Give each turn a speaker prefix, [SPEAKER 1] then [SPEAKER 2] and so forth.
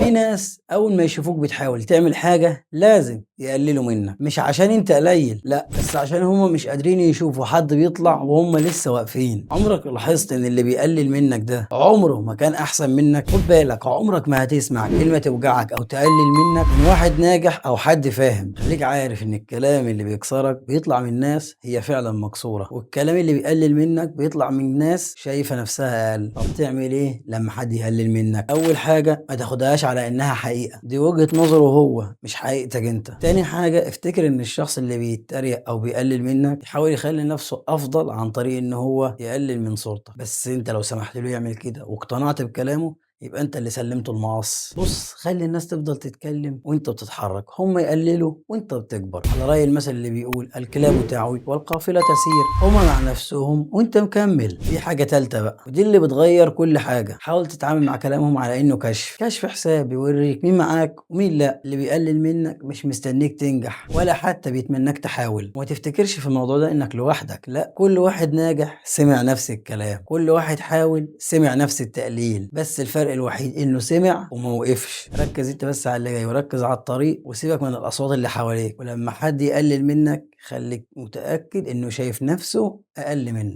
[SPEAKER 1] في ناس اول ما يشوفوك بتحاول تعمل حاجة لازم يقللوا منك، مش عشان انت قليل، لا، بس عشان هم مش قادرين يشوفوا حد بيطلع وهم لسه واقفين. عمرك لاحظت ان اللي بيقلل منك ده عمره ما كان احسن منك؟ خد بالك، عمرك ما هتسمع كلمة توجعك او تقلل منك من واحد ناجح او حد فاهم. خليك عارف ان الكلام اللي بيكسرك بيطلع من ناس هي فعلا مكسورة، والكلام اللي بيقلل منك بيطلع من ناس شايفة نفسها اقل. طب تعمل ايه لما حد يقلل منك؟ اول حاجة، ما تاخدهاش على انها حقيقة، دي وجهة نظره هو مش حقيقتك انت. تاني حاجة، افتكر ان الشخص اللي بيتريق او بيقلل منك يحاول يخلي نفسه افضل عن طريق ان هو يقلل من صورتك، بس انت لو سمحت له يعمل كده واقتنعت بكلامه يبقى انت اللي سلمته المقص. بص، خلي الناس تفضل تتكلم وانت بتتحرك، هم يقللوا وانت بتكبر. على رأي المثل اللي بيقول الكلاب تعوي والقافلة تسير، هم مع نفسهم وانت مكمل. في حاجة تالتة بقى، ودي اللي بتغير كل حاجة، حاول تتعامل مع كلامهم على انه كشف حساب بيوريك مين معاك ومين لا. اللي بيقلل منك مش مستنيك تنجح ولا حتى بيتمناك تحاول. وما تفتكرش في الموضوع ده انك لوحدك، لا، كل واحد ناجح سمع نفس الكلام، كل واحد حاول سمع نفس التقليل، بس الفرق الوحيد انه سمع وما وقفش. ركز انت بس على اللي جاي وركز على الطريق وسيبك من الاصوات اللي حواليك، ولما حد يقلل منك خليك متأكد انه شايف نفسه اقل منك.